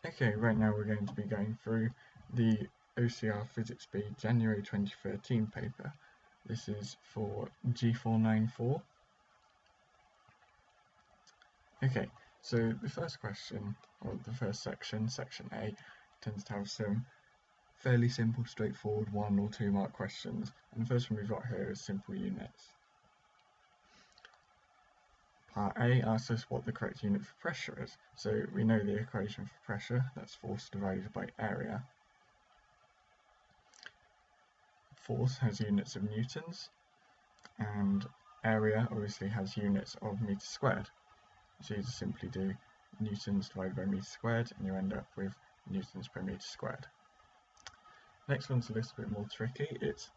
Okay, right now we're going to be going through the OCR Physics B January 2013 paper. This is for G494. Okay, so the first question, or the first section, section A, tends to have some fairly simple, straightforward 1 or 2 mark questions. And the first one we've got here is simple units. Part A asks us what the correct unit for pressure is. So we know the equation for pressure, that's force divided by area. Force has units of newtons, and area obviously has units of meters squared. So you just simply do newtons divided by meters squared, and you end up with newtons per meter squared. Next one's a little bit more tricky. It's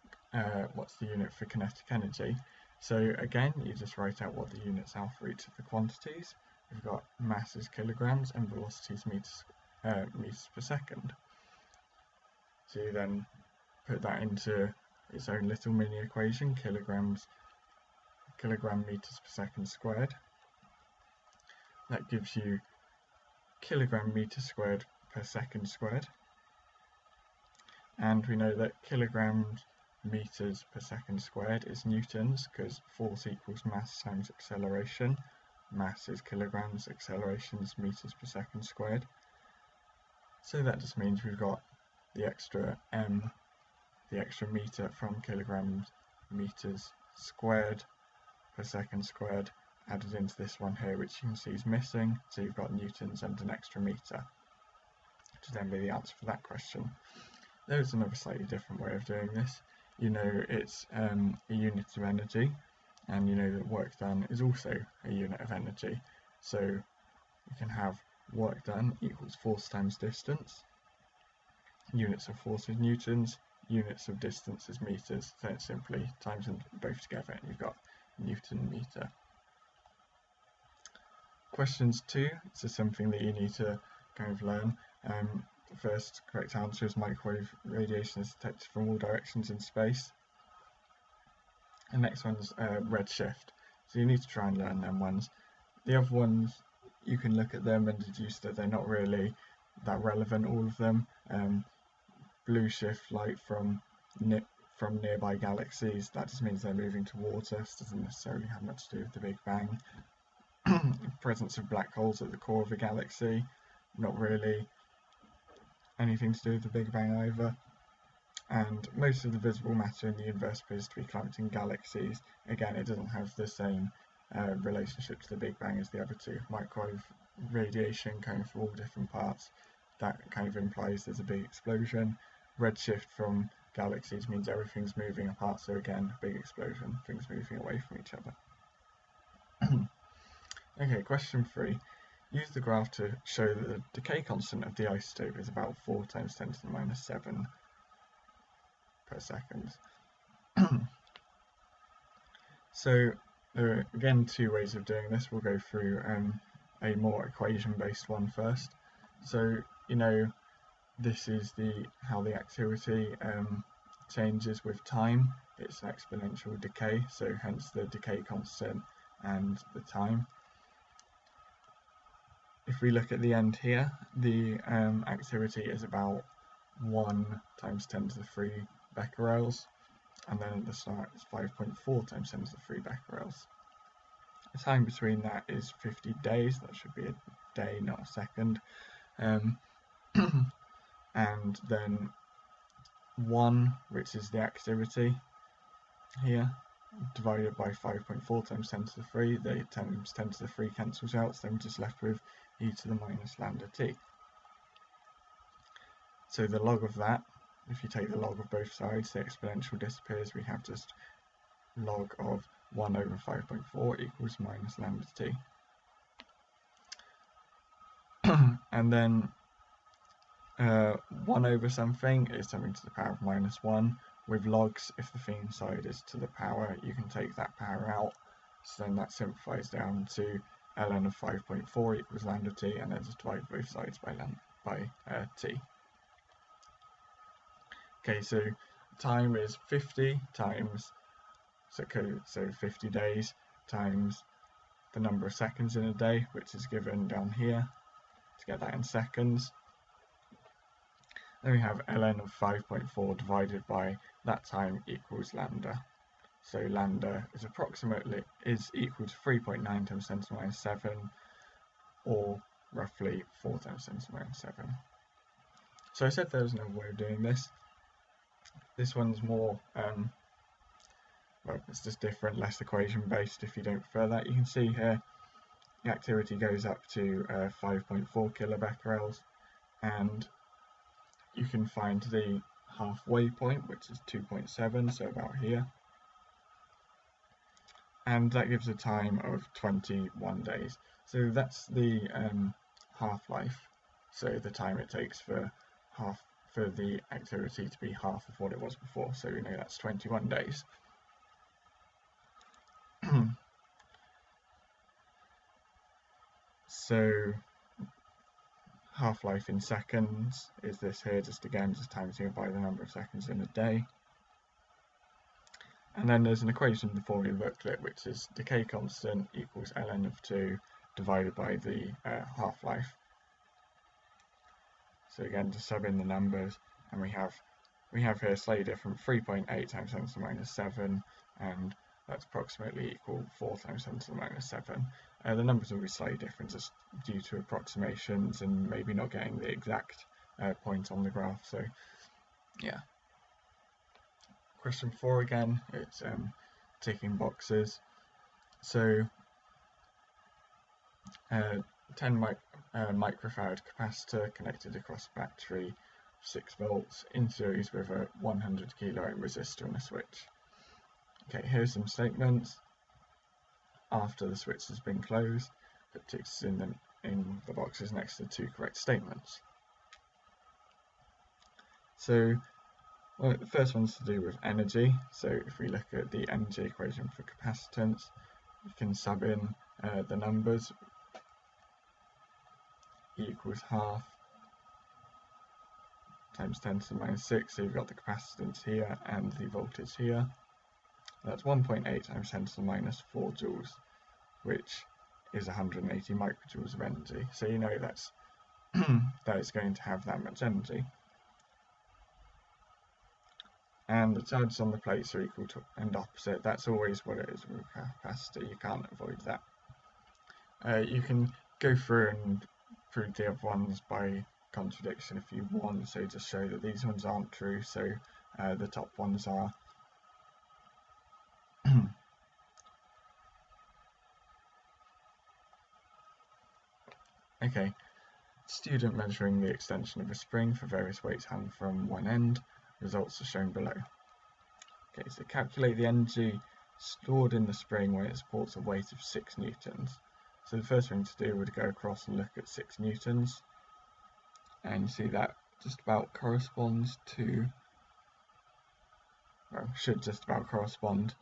what's the unit for kinetic energy. So again, you just write out what the units are for each of the quantities. We've got mass is kilograms and velocity is meters per second. So you then put that into its own little mini equation, kilogram meters per second squared. That gives you kilogram meters squared per second squared. And we know that kilograms meters per second squared is newtons, because force equals mass times acceleration. Mass is kilograms, acceleration is meters per second squared. So that just means we've got the extra m, the extra meter from kilograms meters squared per second squared added into this one here, which you can see is missing. So you've got newtons and an extra meter, to then be the answer for that question. There's another slightly different way of doing this. You know it's a unit of energy, and you know that work done is also a unit of energy. So you can have work done equals force times distance. Units of force is newtons, units of distance is meters. So it's simply times them both together, and you've got Newton meter. Questions 2, this is something that you need to kind of learn. The first correct answer is microwave radiation is detected from all directions in space. The next one's redshift, so you need to try and learn them ones. The other ones, you can look at them and deduce that they're not really that relevant, all of them. Blue shift light from nearby galaxies, that just means they're moving towards us, doesn't necessarily have much to do with the Big Bang. Presence of black holes at the core of a galaxy, not really anything to do with the Big Bang either. And most of the visible matter in the universe appears to be clumped in galaxies. Again, it doesn't have the same relationship to the Big Bang as the other two. Microwave radiation coming from all different parts, that kind of implies there's a big explosion. Redshift from galaxies means everything's moving apart, so again, big explosion, things moving away from each other. Okay, question 3. Use the graph to show that the decay constant of the isotope is about 4 times 10 to the minus 7 per second. So there are again 2 ways of doing this. We'll go through a more equation-based one first. So you know this is how the activity changes with time. It's an exponential decay, so hence the decay constant and the time. If we look at the end here, the activity is about 1 times 10 to the 3 becquerels, and then at the start it's 5.4 times 10 to the 3 becquerels. The time between that is 50 days, that should be a day, not a second. And then 1, which is the activity here, divided by 5.4 times 10 to the 3, the times 10 to the 3 cancels out, so I'm just left with e to the minus lambda t. So the log of that, if you take the log of both sides, the exponential disappears, we have just log of 1 over 5.4 equals minus lambda t. And then 1 over something is something to the power of minus 1. With logs, if the thing side is to the power, you can take that power out, so then that simplifies down to ln of 5.4 equals lambda t, and then just divide both sides by t. Okay, so time is 50 times, so 50 days times the number of seconds in a day, which is given down here, to get that in seconds. Then we have ln of 5.4 divided by that time equals lambda. So lambda is equal to 3.9 times 10 to the minus 7, or roughly 4 times 10 to the minus 7. So I said there was another way of doing this. This one's more, well, it's just different, less equation based if you don't prefer that. You can see here the activity goes up to 5.4 kilobecquerels, and you can find the halfway point, which is 2.7, so about here. And that gives a time of 21 days. So that's the half-life, so the time it takes for the activity to be half of what it was before. So we know that's 21 days. So half-life in seconds is this here, just times it by the number of seconds in a day. And then there's an equation in the formula booklet, which is decay constant equals ln of 2 divided by the half-life. So again, just sub in the numbers, and we have here slightly different 3.8 times 10 to the minus 7, and that's approximately equal 4 times 10 to the minus 7. The numbers will be slightly different just due to approximations and maybe not getting the exact point on the graph. So yeah. Question 4 again, it's ticking boxes. So 10 microfarad capacitor connected across a battery, 6 volts, in series with a 100 kilo ohm resistor and a switch. Okay, here's some statements. After the switch has been closed, put ticks in the boxes next to the 2 correct statements. So well, the first one's to do with energy. So if we look at the energy equation for capacitance, you can sub in the numbers. E equals half times 10 to the minus 6, so you've got the capacitance here and the voltage here. That's 1.8 times 10 to the minus 4 joules, which is 180 microjoules of energy. So you know that's that it's going to have that much energy. And the charges on the plates are equal to and opposite. That's always what it is with a capacitor. You can't avoid that. You can go through and prove the other ones by contradiction if you want. So just show that these ones aren't true. So the top ones are. Okay. Student measuring the extension of a spring for various weights hung from one end. Results are shown below. Okay, so calculate the energy stored in the spring when it supports a weight of 6 newtons. So the first thing to do would go across and look at 6 newtons, and you see that just about corresponds to, well, should just about correspond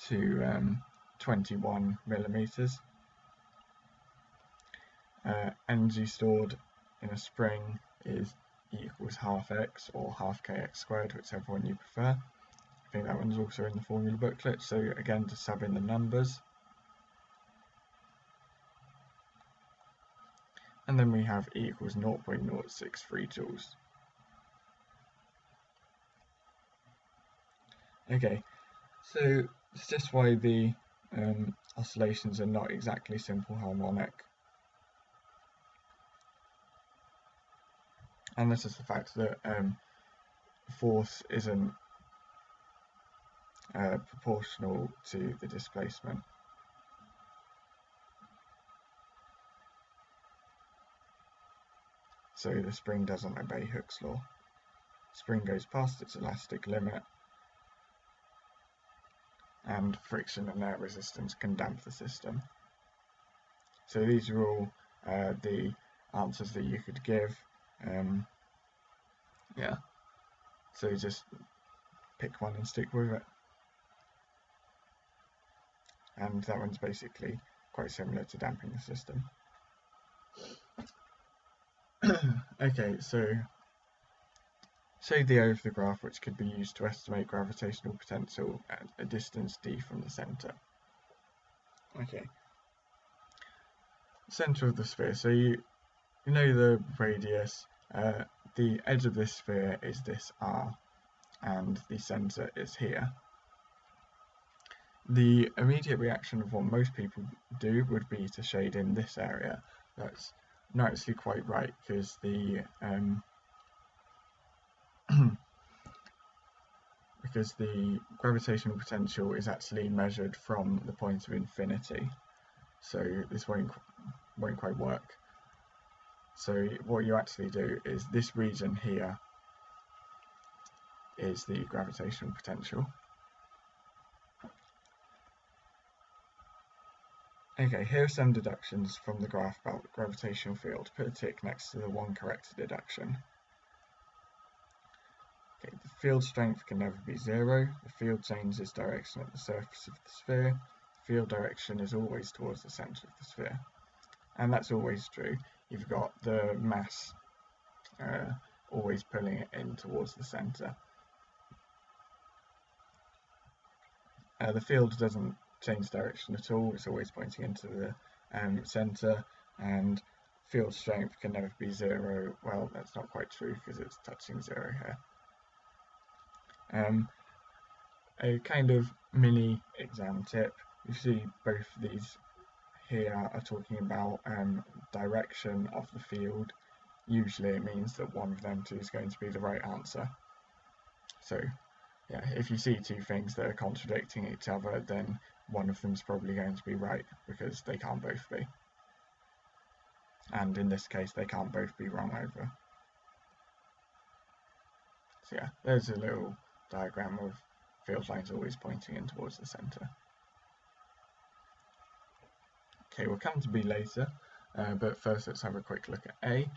to 21 millimeters. Energy stored in a spring is E equals half x or half kx squared, whichever one you prefer. I think that one's also in the formula booklet, so again just sub in the numbers. And then we have E equals 0.063 joules. Okay, so it's just why the oscillations are not exactly simple harmonic. And this is the fact that force isn't proportional to the displacement. So the spring doesn't obey Hooke's law. Spring goes past its elastic limit, and friction and air resistance can damp the system. So these are all the answers that you could give. Yeah, so just pick one and stick with it. And that one's basically quite similar to damping the system. Okay, so show the O of the graph, which could be used to estimate gravitational potential at a distance d from the centre. Okay, centre of the sphere. So you know the radius the edge of this sphere is this R, and the centre is here. The immediate reaction of what most people do would be to shade in this area. That's not actually quite right, because the because the gravitational potential is actually measured from the point of infinity, so this won't quite work. So what you actually do is this region here is the gravitational potential. Okay, here are some deductions from the graph about the gravitational field. Put a tick next to the one correct deduction. Okay, the field strength can never be zero. The field changes direction at the surface of the sphere. The field direction is always towards the centre of the sphere. And that's always true. You've got the mass always pulling it in towards the centre. The field doesn't change direction at all, it's always pointing into the centre, and field strength can never be zero. Well, that's not quite true because it's touching zero here. A kind of mini exam tip, you see both of these here are talking about direction of the field. Usually it means that one of them two is going to be the right answer. So yeah, if you see two things that are contradicting each other, then one of them is probably going to be right, because they can't both be. And in this case, they can't both be wrong over. So yeah, there's a little diagram of field lines always pointing in towards the centre. Okay, we'll come to B later, but first let's have a quick look at A.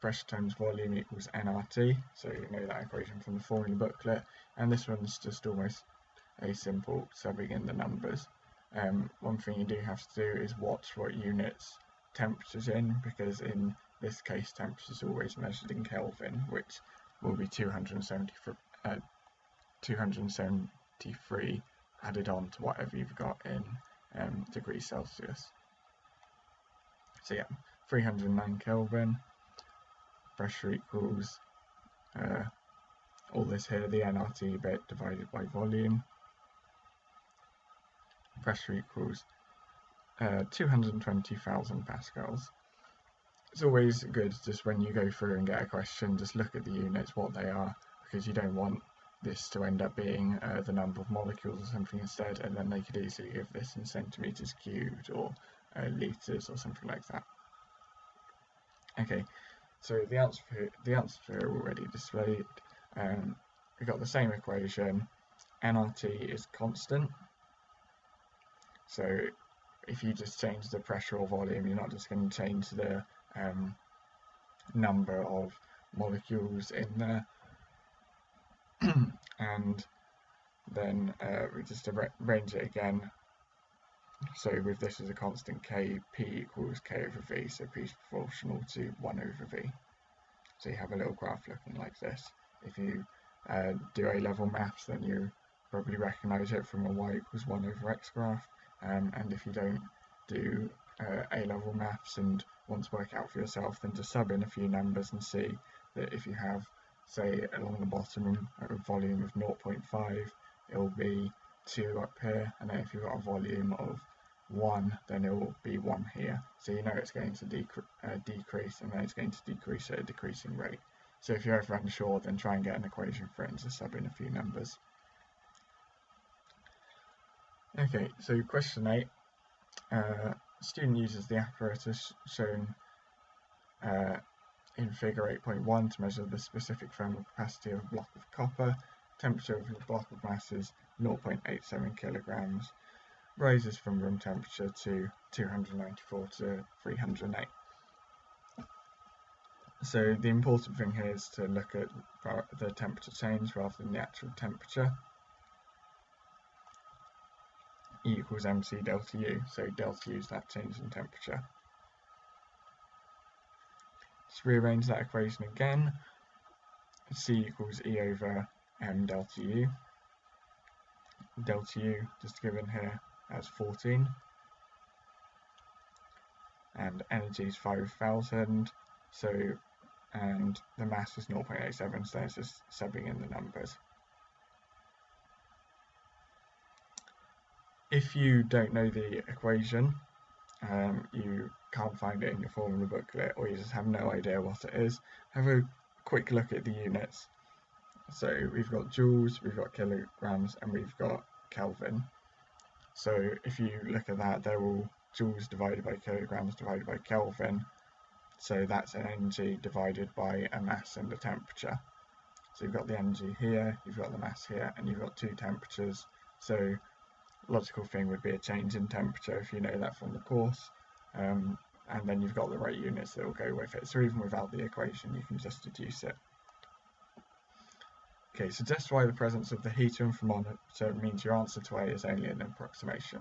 Pressure times volume equals nRT, so you know that equation from the formula booklet, and this one's just almost a simple subbing in the numbers. One thing you do have to do is watch what units temperature's in, because in this case temperature is always measured in Kelvin, which will be 273 added on to whatever you've got in degrees Celsius. So yeah, 309 Kelvin. Pressure equals all this here, the nRT bit divided by volume. Pressure equals 220,000 pascals. It's always good just when you go through and get a question, just look at the units, what they are, because you don't want this to end up being the number of molecules or something instead, and then they could easily give this in centimetres cubed or litres or something like that. Okay. So the answer here already displayed. We've got the same equation. nRT is constant. So if you just change the pressure or volume, you're not just going to change the number of molecules in there. And then we just arrange it again. So with this as a constant k, p equals k over v, so p is proportional to 1 over v. So you have a little graph looking like this. If you do A-level maths, then you probably recognise it from a y equals 1 over x graph. And if you don't do A-level maths and want to work out for yourself, then just sub in a few numbers and see that if you have, say, along the bottom a volume of 0.5, it will be 2 up here, and then if you've got a volume of 1, then it will be 1 here. So you know it's going to decrease, and then it's going to decrease at a decreasing rate. So if you're ever unsure, then try and get an equation for it and just sub in a few numbers. Okay, so question 8. Student uses the apparatus shown in figure 8.1 to measure the specific thermal capacity of a block of copper. Temperature of the block of mass is 0.87 kilograms. Rises from room temperature to 294 to 308. So the important thing here is to look at the temperature change rather than the actual temperature. E equals mc delta U, so delta U is that change in temperature. Let's rearrange that equation again. C equals E over m delta U. Delta U, just given here, as 14. And energy is 5,000. So, and the mass was 0.87, so it's just subbing in the numbers. If you don't know the equation, you can't find it in your formula booklet, or you just have no idea what it is, have a quick look at the units. So we've got joules, we've got kilograms, and we've got Kelvin. So if you look at that, they're all joules divided by kilograms divided by Kelvin. So that's an energy divided by a mass and a temperature. So you've got the energy here, you've got the mass here, and you've got two temperatures. So logical thing would be a change in temperature if you know that from the course, and then you've got the right units that will go with it. So even without the equation, you can just deduce it. Okay, so just why the presence of the heater and thermometer means your answer to A is only an approximation.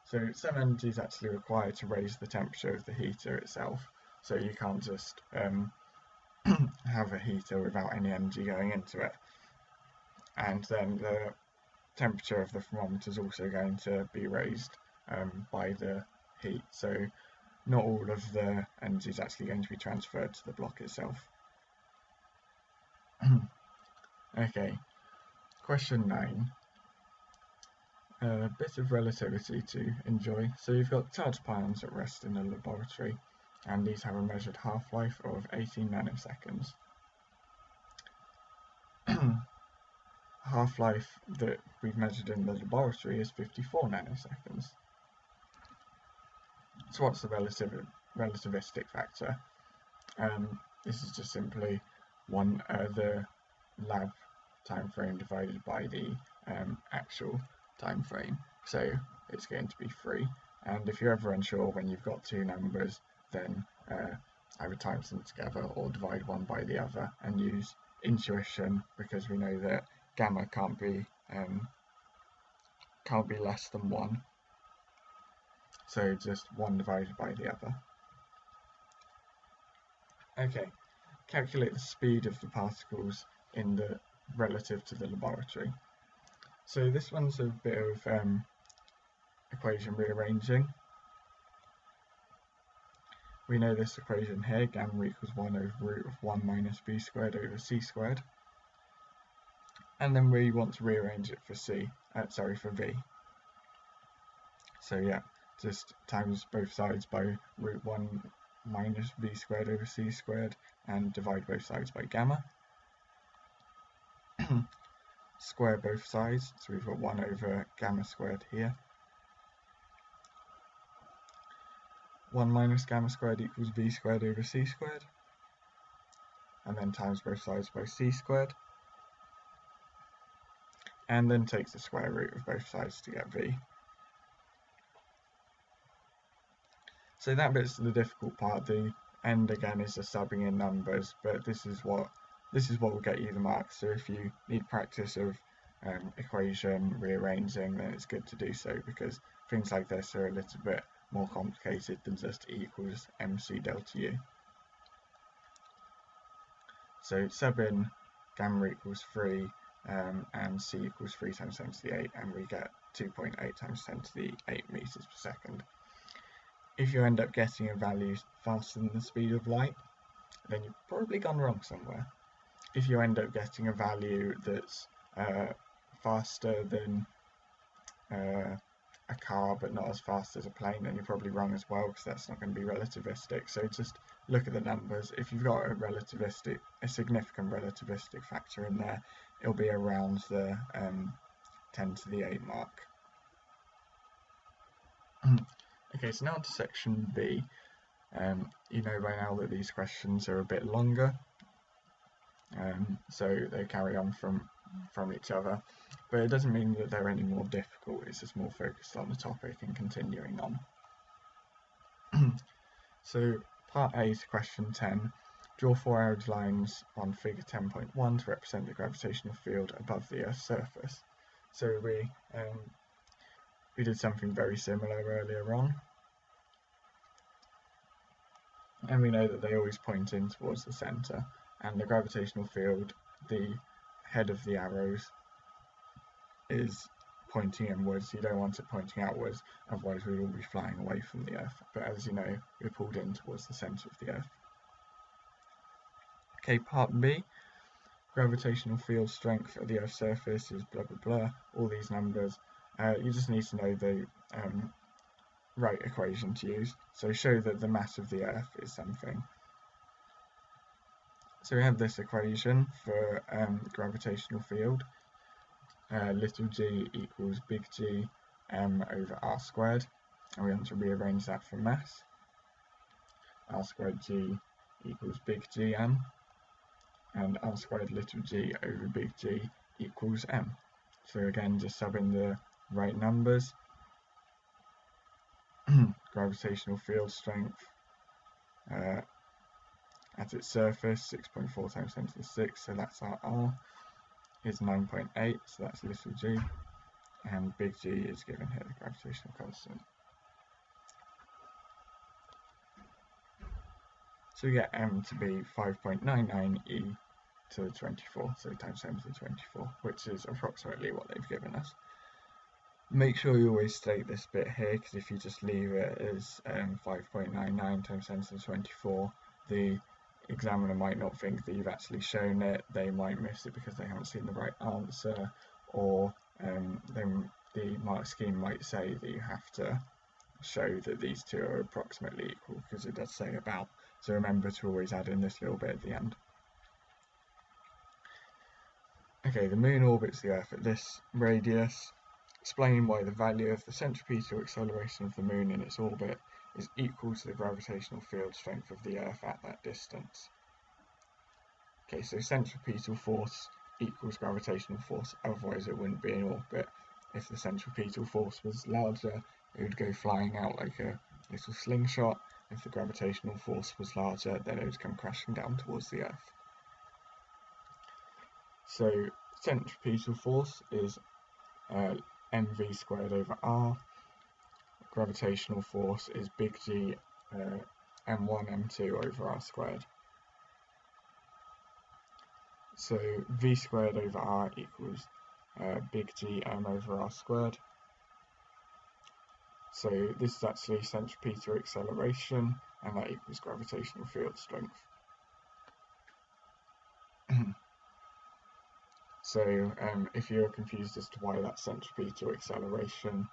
So some energy is actually required to raise the temperature of the heater itself. So you can't just have a heater without any energy going into it. And then the temperature of the thermometer is also going to be raised by the heat. So not all of the energy is actually going to be transferred to the block itself. Okay, question 9. A bit of relativity to enjoy. So you've got charged pions at rest in a laboratory, and these have a measured half-life of 18 nanoseconds. Half-life that we've measured in the laboratory is 54 nanoseconds. So what's the relativistic factor? This is just simply the lab time frame divided by the actual time frame. So it's going to be 3. And if you're ever unsure when you've got two numbers, then either times them together or divide one by the other and use intuition, because we know that gamma can't be less than 1. So just 1 divided by the other. Okay, calculate the speed of the particles in the relative to the laboratory. So this one's a bit of equation rearranging. We know this equation here, gamma equals 1 over root of 1 minus b squared over c squared. And then we want to rearrange it for for v. So yeah, just times both sides by root 1 minus b squared over c squared and divide both sides by gamma. Square both sides, so we've got 1 over gamma squared here. 1 minus gamma squared equals v squared over c squared. And then times both sides by c squared. And then take the square root of both sides to get v. So that bit's the difficult part. The end again is just subbing in numbers, but this is what will get you the marks. So if you need practice of equation rearranging, then it's good to do so, because things like this are a little bit more complicated than just E equals mc delta u. So sub in gamma equals 3 and c equals 3 times 10 to the 8, and we get 2.8 times 10 to the 8 meters per second. If you end up getting a value faster than the speed of light, then you've probably gone wrong somewhere. If you end up getting a value that's faster than a car but not as fast as a plane, then you're probably wrong as well, because that's not going to be relativistic. So just look at the numbers. If you've got a significant relativistic factor in there, it'll be around the 10 to the 8 mark. Okay, so now to section B. You know by now that these questions are a bit longer, so they carry on from each other, but it doesn't mean that they're any more difficult. It's just more focused on the topic and continuing on. So part A is question 10. Draw 4 arrowed lines on figure 10.1 to represent the gravitational field above the Earth's surface. So we did something very similar earlier on, and we know that they always point in towards the centre, and the gravitational field, the head of the arrows, is pointing inwards. You don't want it pointing outwards, otherwise we'd all be flying away from the Earth. But as you know, we're pulled in towards the centre of the Earth. Okay, part B. Gravitational field strength at the Earth's surface is blah blah blah, all these numbers. You just need to know the right equation to use. So show that the mass of the Earth is something. So we have this equation for gravitational field. Little g equals big G m over r squared, and we want to rearrange that for mass. R squared g equals big G m, and r squared little g over big G equals m. So again, just sub in the right numbers. Gravitational field strength at its surface, 6.4 times 10 to the 6, so that's our r, is 9.8, so that's little g, and big G is given here, the gravitational constant. So we get m to be 5.99 e to the 24, so times 10 to the 24, which is approximately what they've given us. Make sure you always state this bit here, because if you just leave it as 5.99 times 10 to the 24, the examiner might not think that you've actually shown it. They might miss it because they haven't seen the right answer, or then the mark scheme might say that you have to show that these two are approximately equal, because it does say about. So remember to always add in this little bit at the end. Okay, the moon orbits the Earth at this radius. Explain why the value of the centripetal acceleration of the moon in its orbit is equal to the gravitational field strength of the Earth at that distance. Okay, so centripetal force equals gravitational force, otherwise it wouldn't be in orbit. If the centripetal force was larger, it would go flying out like a little slingshot. If the gravitational force was larger, then it would come crashing down towards the Earth. So centripetal force is mv squared over r. Gravitational force is big G m1 m2 over r squared. So v squared over r equals big G m over r squared. So this is actually centripetal acceleration, and that equals gravitational field strength. So if you're confused as to why that's centripetal acceleration,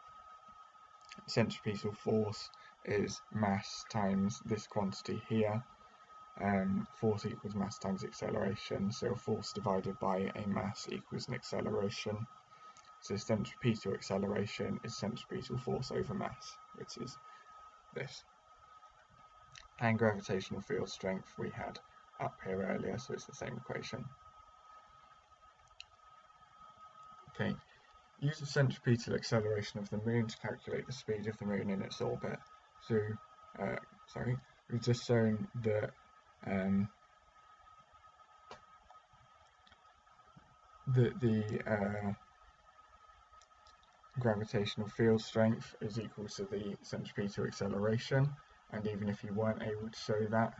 centripetal force is mass times this quantity here. Force equals mass times acceleration, so a force divided by a mass equals an acceleration. So centripetal acceleration is centripetal force over mass, which is this. And gravitational field strength we had up here earlier, so it's the same equation. Okay, use the centripetal acceleration of the moon to calculate the speed of the moon in its orbit. So, we've just shown that the gravitational field strength is equal to the centripetal acceleration, and even if you weren't able to show that,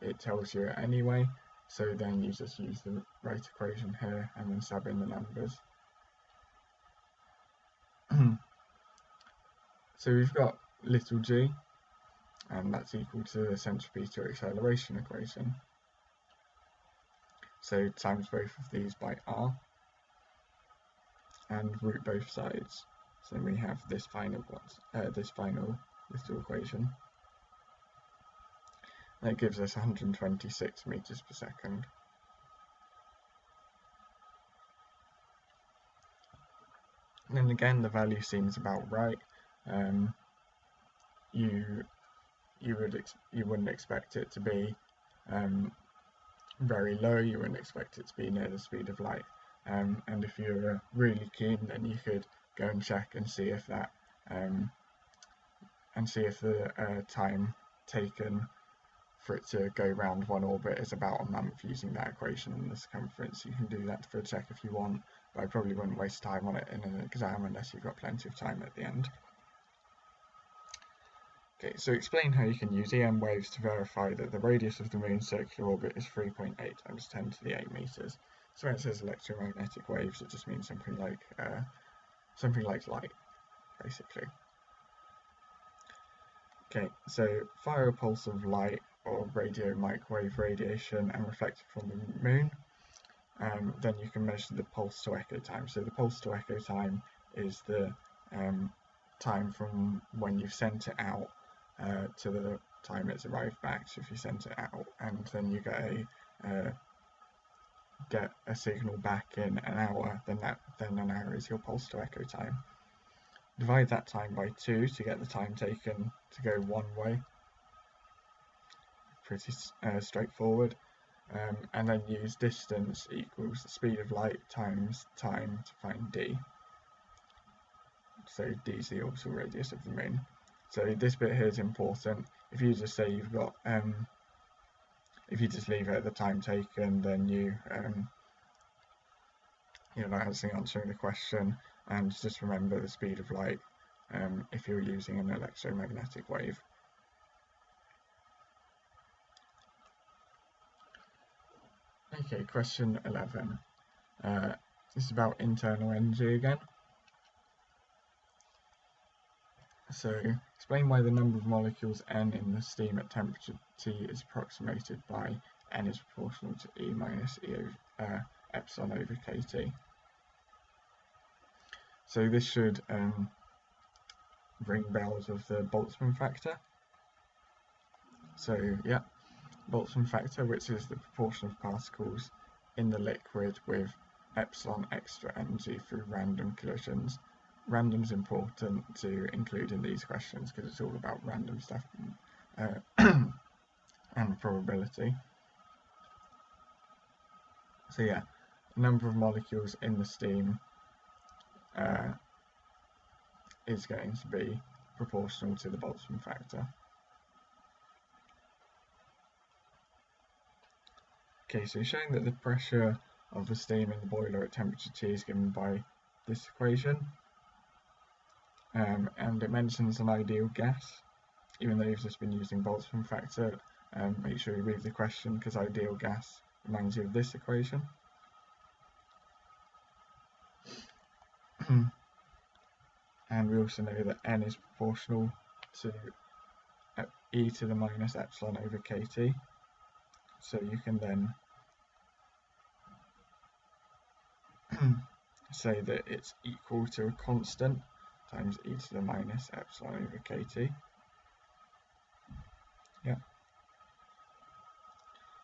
it tells you anyway. So then you just use the right equation here and then sub in the numbers. So we've got little g, and that's equal to the centripetal acceleration equation. So times both of these by r, and root both sides. So then we have this final little equation. That gives us 126 meters per second. And then again, the value seems about right. You wouldn't expect it to be very low. You wouldn't expect it to be near the speed of light. And if you're really keen, then you could go and check and see if that the time taken for it to go round one orbit is about a month using that equation and the circumference. You can do that for a check if you want, but I probably wouldn't waste time on it in an exam unless you've got plenty of time at the end. Okay, so explain how you can use EM waves to verify that the radius of the moon's circular orbit is 3.8 times 10 to the 8 meters. So when it says electromagnetic waves, it just means something like something like light, basically. Okay, so fire a pulse of light or radio microwave radiation and reflect it from the moon. Then you can measure the pulse to echo time. So the pulse to echo time is the time from when you've sent it out to the time it's arrived back. So if you sent it out and then you get a signal back in an hour, then an hour is your pulse to echo time. Divide that time by 2 to get the time taken to go one way. Pretty straightforward. And then use distance equals the speed of light times time to find d. So d is the orbital radius of the moon. So this bit here is important. If you just say you've got, if you just leave it at the time taken, then you're not actually answering the question. And just remember the speed of light if you're using an electromagnetic wave. Okay, question 11. This is about internal energy again. So, explain why the number of molecules n in the steam at temperature T is approximated by n is proportional to E minus epsilon over kT. So this should ring bells of the Boltzmann factor. So, yeah, Boltzmann factor, which is the proportion of particles in the liquid with epsilon extra energy through random collisions. Random's important to include in these questions because it's all about random stuff and probability. So yeah, the number of molecules in the steam is going to be proportional to the Boltzmann factor. Okay, so showing that the pressure of the steam in the boiler at temperature T is given by this equation. And it mentions an ideal gas, even though you've just been using Boltzmann factor. Make sure you read the question because ideal gas reminds you of this equation. And we also know that n is proportional to e to the minus epsilon over kT. So you can then say that it's equal to a constant times e to the minus epsilon over kT. Yeah.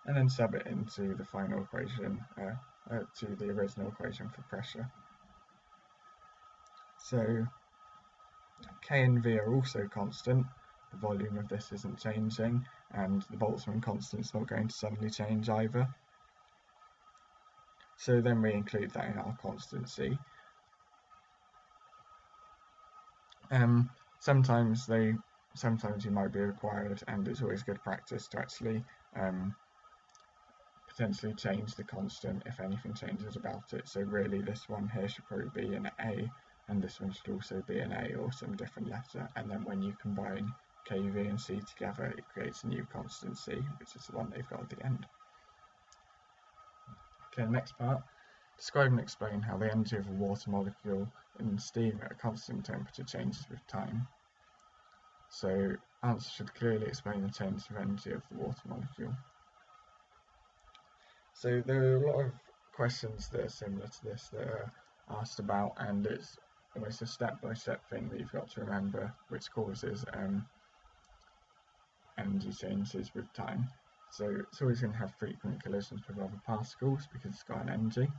And then sub it into the final equation, to the original equation for pressure. So K and V are also constant. The volume of this isn't changing, and the Boltzmann constant is not going to suddenly change either. So then we include that in our constancy. Sometimes you might be required, and it's always good practice to actually potentially change the constant if anything changes about it. So really this one here should probably be an A, and this one should also be an A or some different letter, and then when you combine K, V and C together it creates a new constant C, which is the one they've got at the end. Okay, next part. Describe and explain how the energy of a water molecule in steam at a constant temperature changes with time. So, answer should clearly explain the change of energy of the water molecule. So there are a lot of questions that are similar to this that are asked about, and it's almost a step-by-step thing that you've got to remember, which causes energy changes with time. So it's always going to have frequent collisions with other particles because it's got an energy.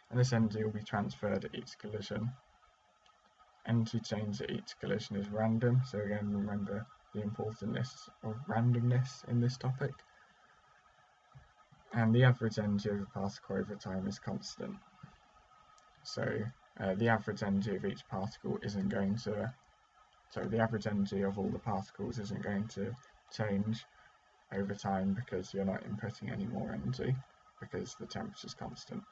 And this energy will be transferred at each collision. Energy change at each collision is random, so again remember the importance of randomness in this topic. And the average energy of a particle over time is constant. So the average energy of each particle isn't going to, the average energy of all the particles isn't going to change over time because you're not inputting any more energy because the temperature is constant.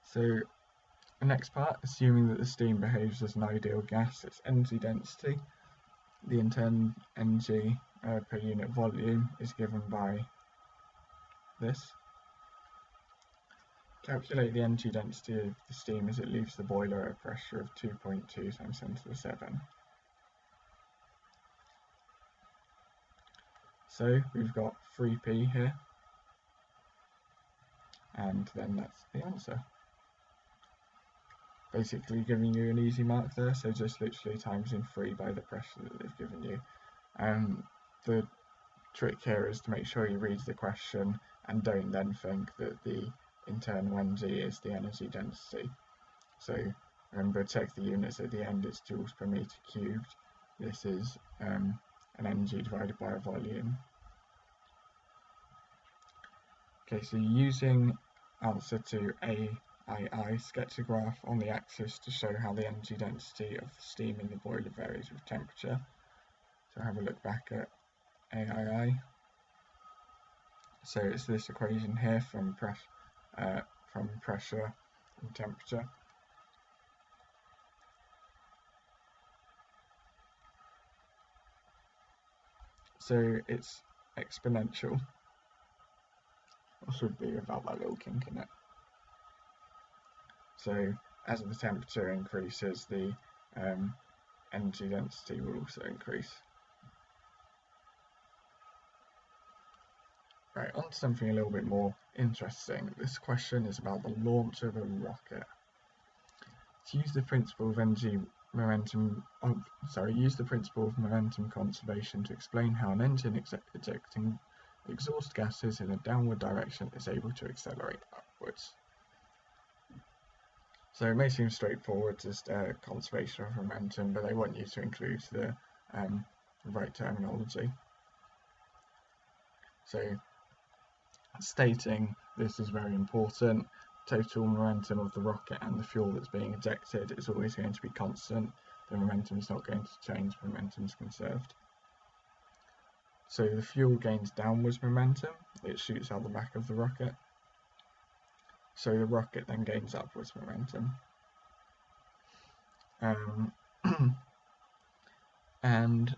So the next part, assuming that the steam behaves as an ideal gas, its energy density, the internal energy per unit volume is given by this. Calculate the energy density of the steam as it leaves the boiler at a pressure of 2.2 times 10 to the 7. So we've got 3p here, and then that's the answer. Basically giving you an easy mark there, so just literally times in 3 by the pressure that they've given you. The trick here is to make sure you read the question and don't then think that the internal energy is the energy density. So remember, check the units at the end, it's joules per meter cubed. This is an energy divided by a volume. Okay, so using answer to AII, sketch a graph on the axis to show how the energy density of the steam in the boiler varies with temperature. So have a look back at AII. So it's this equation here from pressure and temperature. So it's exponential, or should be without that little kink in it. So as the temperature increases, the energy density will also increase. Right, on to something a little bit more interesting. This question is about the launch of a rocket. To use the principle of momentum conservation to explain how an engine ejecting exhaust gases in a downward direction is able to accelerate upwards. So it may seem straightforward, just conservation of momentum, but they want you to include the right terminology. So stating this is very important. Total momentum of the rocket and the fuel that's being ejected is always going to be constant. The momentum is not going to change, momentum is conserved. So the fuel gains downwards momentum, it shoots out the back of the rocket. So the rocket then gains upwards momentum. And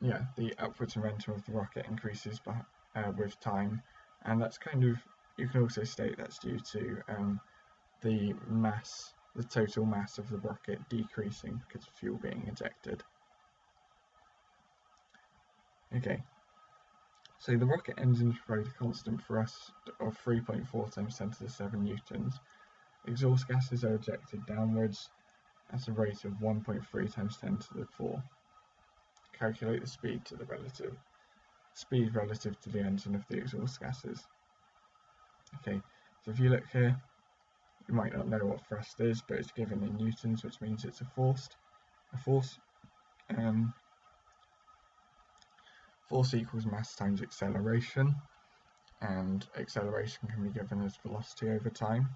yeah, the upwards momentum of the rocket increases with time, and that's kind of, you can also state that's due to the total mass of the rocket decreasing because of fuel being ejected. Okay, so the rocket engines provide a constant thrust of 3.4 times 10 to the 7 newtons. Exhaust gases are ejected downwards at a rate of 1.3 times 10 to the 4. Calculate the speed relative to the engine of the exhaust gases. Okay, so if you look here, you might not know what thrust is, but it's given in newtons, which means it's a force. Force equals mass times acceleration, and acceleration can be given as velocity over time.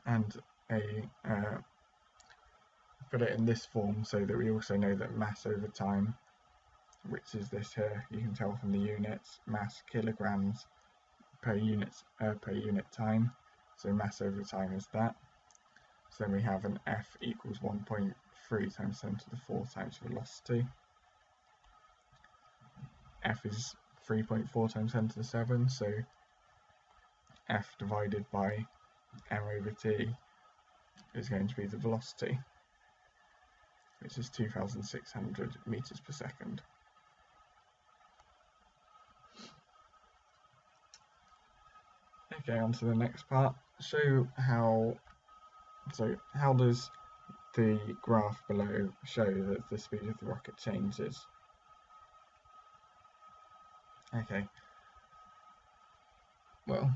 And put it in this form so that we also know that mass over time, which is this here, you can tell from the units, mass kilograms per unit time. So mass over time is that. So then we have an F equals 1.3 times 10 to the 4 times velocity. F is 3.4 times 10 to the 7, so F divided by m over t is going to be the velocity, which is 2,600 meters per second. Okay, on to the next part. Show how does the graph below show that the speed of the rocket changes? Okay, well,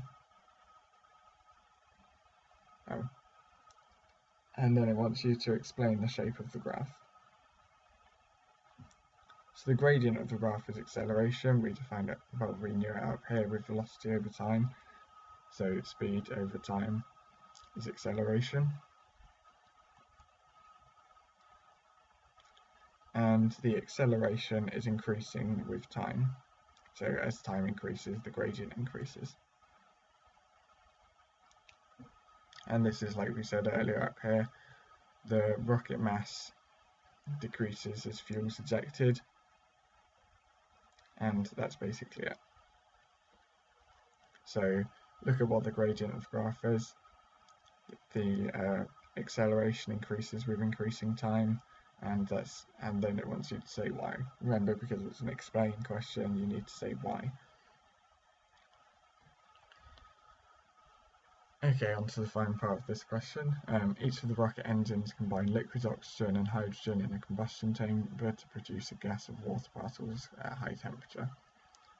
and then it wants you to explain the shape of the graph. So the gradient of the graph is acceleration. We defined it, well, we knew it up here with velocity over time. So speed over time is acceleration. And the acceleration is increasing with time. So as time increases, the gradient increases. And this is, like we said earlier up here, the rocket mass decreases as fuel is ejected, and that's basically it. So look at what the gradient of the graph is. The acceleration increases with increasing time, and then it wants you to say why. Remember, because it's an explain question, you need to say why. Okay, on to the final part of this question. Each of the rocket engines combine liquid oxygen and hydrogen in a combustion chamber to produce a gas of water particles at high temperature.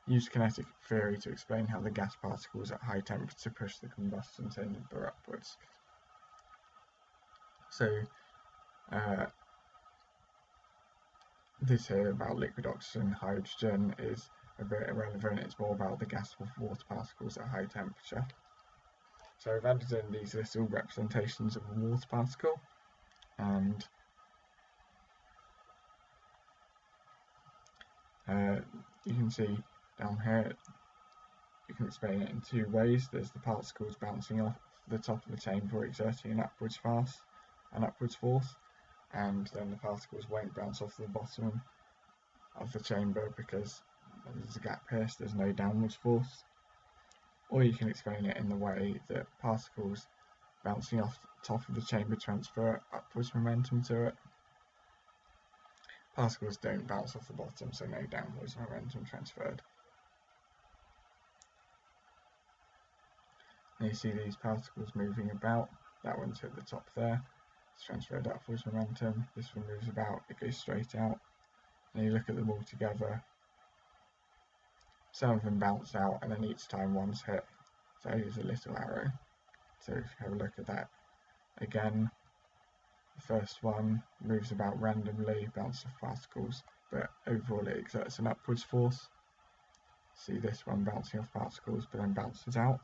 Use kinetic theory to explain how the gas particles at high temperature push the combustion chamber upwards. So, this here about liquid oxygen, hydrogen is a bit irrelevant. It's more about the gas of water particles at high temperature. So I've added in these little representations of a water particle, and you can see down here, you can explain it in two ways. There's the particles bouncing off the top of the chamber exerting an upwards force, and then the particles won't bounce off the bottom of the chamber because there's a gap here, so there's no downwards force. Or you can explain it in the way that particles bouncing off the top of the chamber transfer upwards momentum to it. Particles don't bounce off the bottom, so no downwards momentum transferred. And you see these particles moving about. That one's hit the top there. It's transferred upwards momentum. This one moves about, it goes straight out. And you look at them all together. Some of them bounce out, and then each time one's hit, so there's a little arrow. So if you have a look at that again, the first one moves about randomly, bounces off particles, but overall it exerts an upwards force. See this one bouncing off particles, but then bounces out,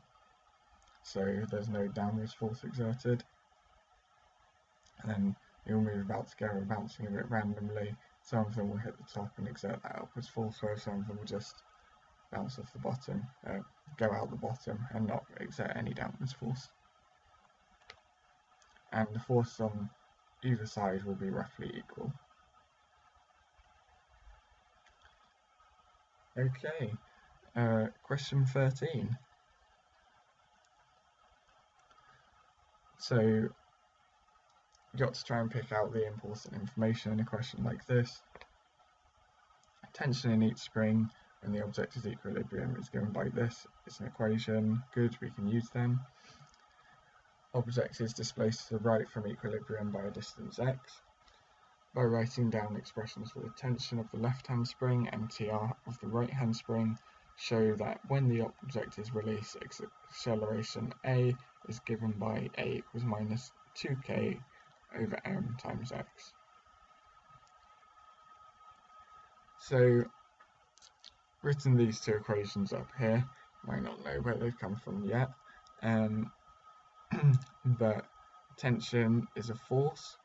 so there's no downwards force exerted. And then they all move about together, bouncing a bit randomly. Some of them will hit the top and exert that upwards force, whereas some of them will just bounce off the bottom, go out the bottom and not exert any downwards force. And the force on either side will be roughly equal. Okay, question 13. So you got to try and pick out the important information in a question like this. Tension in each spring when the object is equilibrium is given by this. It's an equation. Good, we can use them. Object is displaced to the right from equilibrium by a distance x. By writing down expressions for the tension of the left-hand spring and TR of the right-hand spring, show that when the object is released, acceleration A is given by A equals minus 2k over m times x. So, written these two equations up here, might not know where they've come from yet, but tension is a force,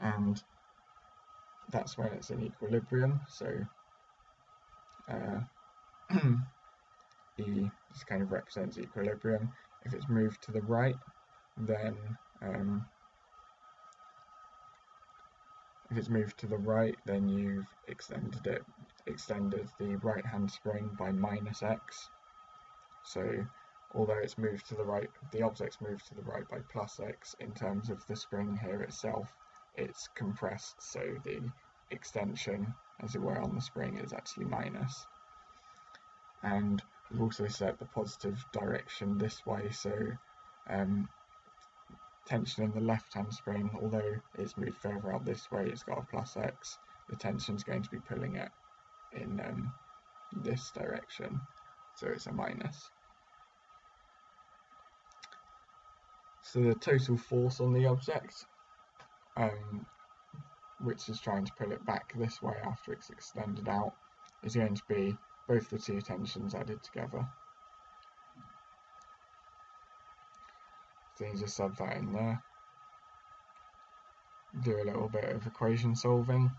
and that's when it's in equilibrium, so E just kind of represents equilibrium. If it's moved to the right, then you've extended the right hand spring by minus x. So although it's moved to the right, the object's moved to the right by plus x, in terms of the spring here itself, it's compressed, so the extension, as it were, on the spring is actually minus. And we've also set the positive direction this way, so tension in the left-hand spring, although it's moved further out this way, it's got a plus x, the tension's going to be pulling it in this direction, so it's a minus. So the total force on the object, which is trying to pull it back this way after it's extended out, is going to be both the two tensions added together. So you just sub that in there. Do a little bit of equation solving.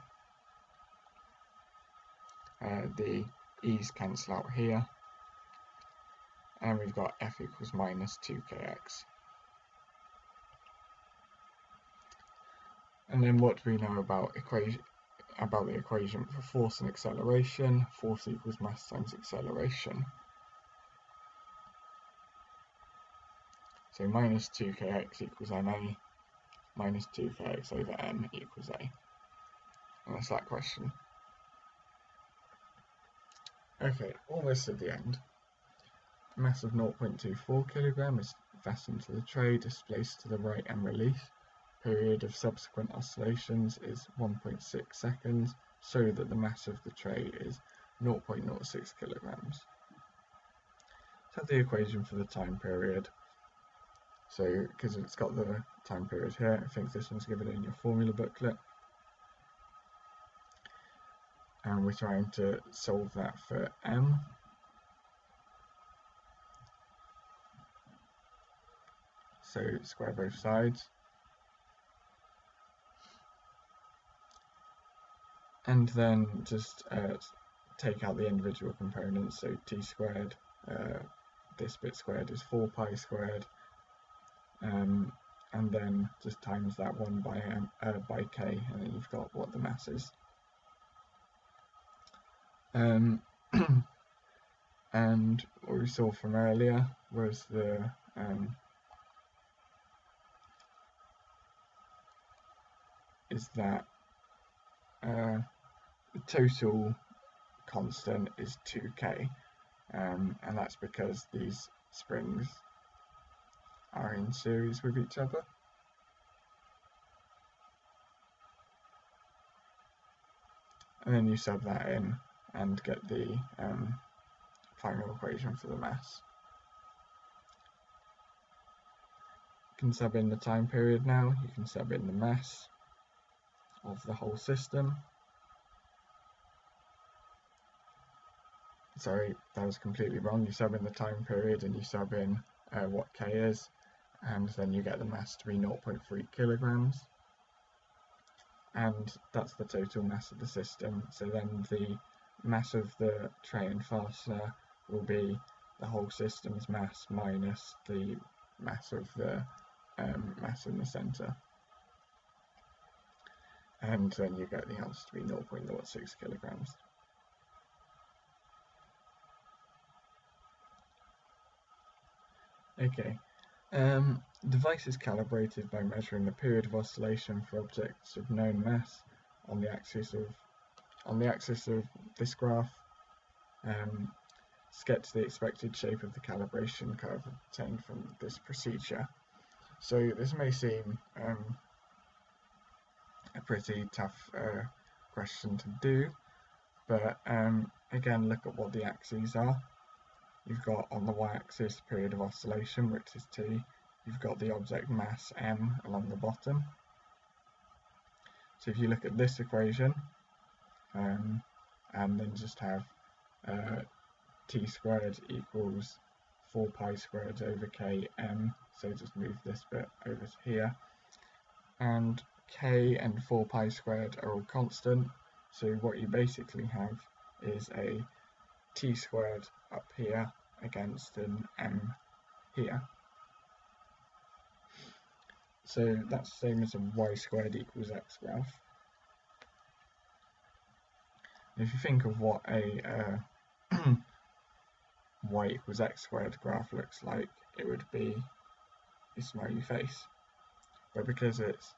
The e's cancel out here, and we've got F equals minus 2kx. And then what do we know about about the equation for force and acceleration. Force equals mass times acceleration. So minus 2kx equals ma, minus 2kx over m equals a. And that's that question. Okay, almost at the end. Mass of 0.24 kilogram is fastened to the tray, displaced to the right and released. Period of subsequent oscillations is 1.6 seconds, so that the mass of the tray is 0.06 kilograms. Let's have the equation for the time period. So, because it's got the time period here, I think this one's given in your formula booklet. And we're trying to solve that for m. So square both sides. And then just take out the individual components, so t squared, this bit squared is 4 pi squared, and then just times that 1 by k, and then you've got what the mass is. And what we saw from earlier was the the total constant is 2k, and that's because these springs are in series with each other. And then you sub that in and get the final equation for the mass. You can sub in the time period now, you can sub in the mass of the whole system. Sorry, that was completely wrong. You sub in the time period and you sub in what k is, and then you get the mass to be 0.3 kilograms. And that's the total mass of the system. So then the mass of the tray and fastener will be the whole system's mass minus the mass of the mass in the centre. And then you get the answer to be 0.06 kilograms. Okay, device is calibrated by measuring the period of oscillation for objects of known mass on the axis of this graph. Sketch the expected shape of the calibration curve obtained from this procedure. So this may seem a pretty tough question to do, but again, look at what the axes are. You've got on the y-axis period of oscillation, which is t. You've got the object mass m along the bottom. So if you look at this equation, and then just have t squared equals 4 pi squared over k m, so just move this bit over to here. And k and 4 pi squared are all constant, so what you basically have is a t squared up here against an m here. So that's the same as a y squared equals x graph. If you think of what a y equals x squared graph looks like, it would be a smiley face. But because it's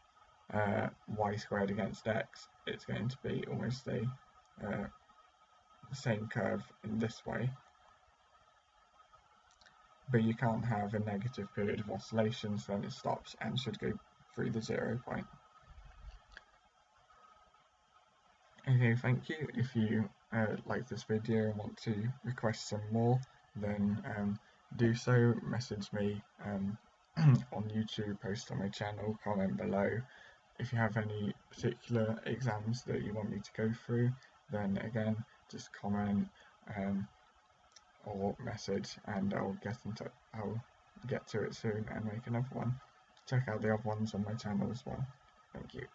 y squared against x, it's going to be almost the same curve in this way. But you can't have a negative period of oscillation, so then it stops and should go through the 0 point. Okay, thank you. If you like this video and want to request some more, then do so. Message me on YouTube, post on my channel, comment below. If you have any particular exams that you want me to go through, then again, just comment or message, and I'll get to it soon and make another one. Check out the other ones on my channel as well. Thank you.